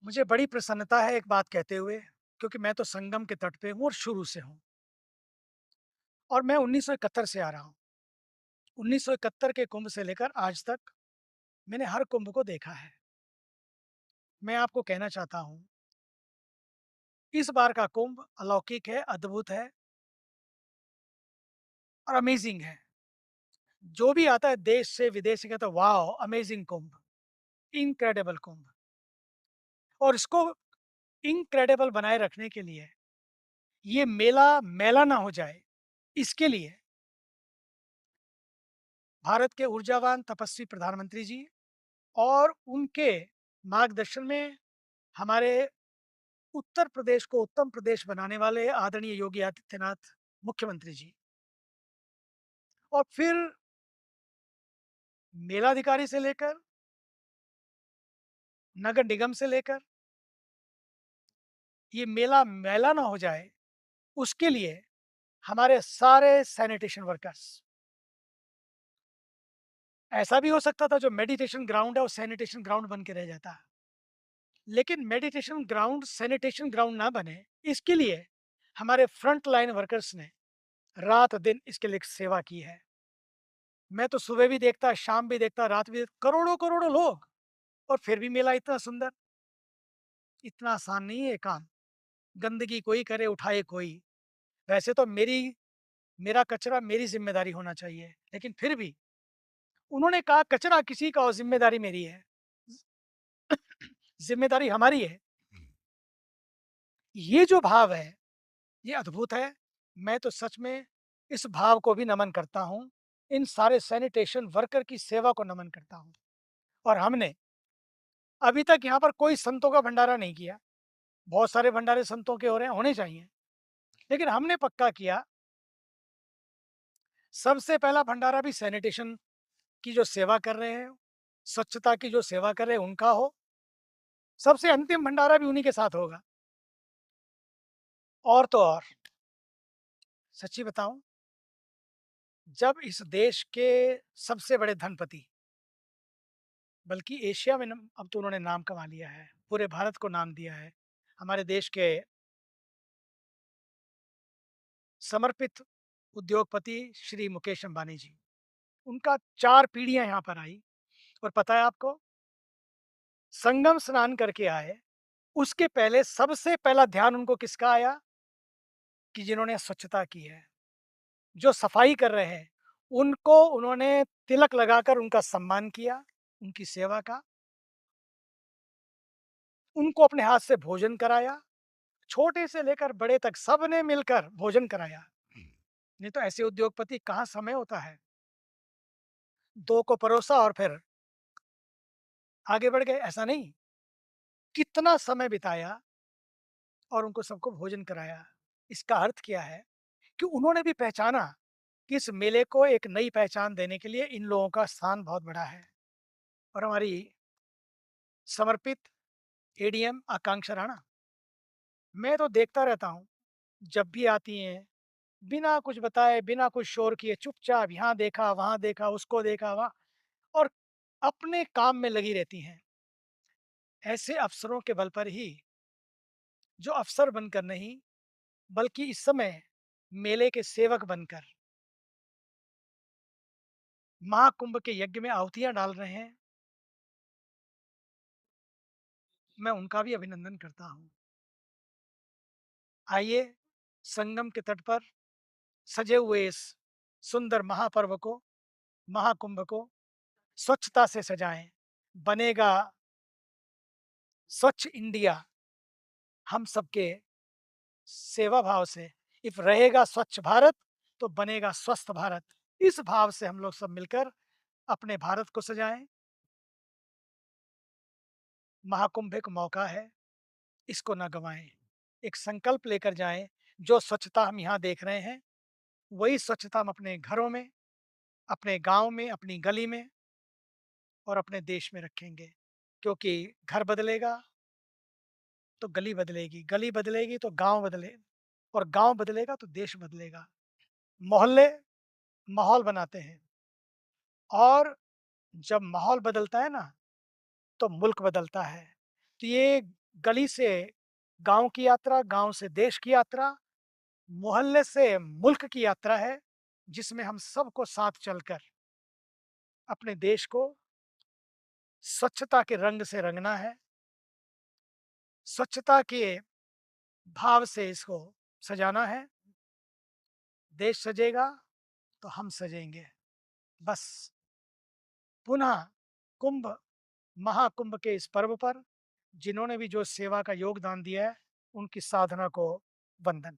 मुझे बड़ी प्रसन्नता है एक बात कहते हुए, क्योंकि मैं तो संगम के तट पे हूँ और शुरू से हूँ और मैं 1971 से आ रहा हूँ। 1971 के कुंभ से लेकर आज तक मैंने हर कुंभ को देखा है। मैं आपको कहना चाहता हूँ, इस बार का कुंभ अलौकिक है, अद्भुत है और अमेज़िंग है। जो भी आता है देश से, विदेश से कहता है वाओ! अमेज़िंग कुंभ, इनक्रेडिबल कुंभ। और इसको इनक्रेडिबल बनाए रखने के लिए, ये मेला मैला ना हो जाए, इसके लिए भारत के ऊर्जावान तपस्वी प्रधानमंत्री जी और उनके मार्गदर्शन में हमारे उत्तर प्रदेश को उत्तम प्रदेश बनाने वाले आदरणीय योगी आदित्यनाथ मुख्यमंत्री जी और फिर मेलाधिकारी से लेकर नगर निगम से लेकर ये मेला मैला ना हो जाए, उसके लिए हमारे सारे सैनिटेशन वर्कर्स, ऐसा भी हो सकता था जो मेडिटेशन ग्राउंड है वो सैनिटेशन ग्राउंड बन के रह जाता, लेकिन मेडिटेशन ग्राउंड सैनिटेशन ग्राउंड ना बने, इसके लिए हमारे फ्रंट लाइन वर्कर्स ने रात दिन इसके लिए सेवा की है। मैं तो सुबह भी देखता, शाम भी देखता, रात भी करोड़ों करोड़ों लोग, और फिर भी मेला इतना सुंदर। इतना आसान नहीं है ये काम। गंदगी कोई करे, उठाए कोई। वैसे तो मेरा कचरा मेरी जिम्मेदारी होना चाहिए, लेकिन फिर भी उन्होंने कहा कचरा किसी का और जिम्मेदारी मेरी है। जिम्मेदारी हमारी है। ये जो भाव है, ये अद्भुत है। मैं तो सच में इस भाव को भी नमन करता हूँ। इन सारे सैनिटेशन वर्कर की सेवा को नमन करता हूँ। और हमने अभी तक यहाँ पर कोई संतों का भंडारा नहीं किया। बहुत सारे भंडारे संतों के हो रहे हैं, होने चाहिए। लेकिन हमने पक्का किया, सबसे पहला भंडारा भी सैनिटेशन की जो सेवा कर रहे हैं, स्वच्छता की जो सेवा कर रहे हैं उनका हो। सबसे अंतिम भंडारा भी उन्हीं के साथ होगा। और तो और, सच्ची बताऊं, जब इस देश के सबसे बड़े धनपति, बल्कि एशिया में अब तो उन्होंने नाम कमा लिया है, पूरे भारत को नाम दिया है, हमारे देश के समर्पित उद्योगपति श्री मुकेश अंबानी जी, उनका 4 पीढ़ियां यहाँ पर आई। और पता है आपको, संगम स्नान करके आए, उसके पहले सबसे पहला ध्यान उनको किसका आया? कि जिन्होंने स्वच्छता की है, जो सफाई कर रहे हैं, उनको उन्होंने तिलक लगाकर उनका सम्मान किया, उनकी सेवा का, उनको अपने हाथ से भोजन कराया, छोटे से लेकर बड़े तक सबने मिलकर भोजन कराया। नहीं तो ऐसे उद्योगपति कहाँ समय होता है? 2 को परोसा और फिर आगे बढ़ गए, ऐसा नहीं। कितना समय बिताया और उनको सबको भोजन कराया। इसका अर्थ क्या है? कि उन्होंने भी पहचाना कि इस मेले को एक नई पहचान देने के लिए इन लोगों का स्थान बहुत बड़ा है। और हमारी समर्पित एडीएम आकांक्षा राणा, मैं तो देखता रहता हूँ, जब भी आती हैं, बिना कुछ बताए, बिना कुछ शोर किए चुपचाप यहाँ देखा, वहाँ देखा, उसको देखा, वहाँ, और अपने काम में लगी रहती हैं। ऐसे अफ़सरों के बल पर ही, जो अफ़सर बनकर नहीं, बल्कि इस समय मेले के सेवक बनकर महाकुंभ के यज्ञ में आहुतियाँ डाल रहे हैं, मैं उनका भी अभिनंदन करता हूँ। आइए, संगम के तट पर सजे हुए इस सुंदर महापर्व को, महाकुंभ को स्वच्छता से सजाएं। बनेगा स्वच्छ इंडिया हम सबके सेवा भाव से। इफ रहेगा स्वच्छ भारत तो बनेगा स्वस्थ भारत। इस भाव से हम लोग सब मिलकर अपने भारत को सजाएं। महाकुंभ एक मौका है, इसको ना गंवाएं। एक संकल्प लेकर जाएं, जो स्वच्छता हम यहाँ देख रहे हैं, वही स्वच्छता हम अपने घरों में, अपने गांव में, अपनी गली में और अपने देश में रखेंगे। क्योंकि घर बदलेगा तो गली बदलेगी तो गांव बदले, और गांव बदलेगा तो देश बदलेगा। मोहल्ले माहौल बनाते हैं, और जब माहौल बदलता है ना, तो मुल्क बदलता है। तो ये गली से गांव की यात्रा, गांव से देश की यात्रा, मोहल्ले से मुल्क की यात्रा है, जिसमें हम सबको साथ चलकर अपने देश को स्वच्छता के रंग से रंगना है, स्वच्छता के भाव से इसको सजाना है। देश सजेगा तो हम सजेंगे। बस पुनः कुंभ महाकुंभ के इस पर्व पर जिन्होंने भी जो सेवा का योगदान दिया है, उनकी साधना को वंदन।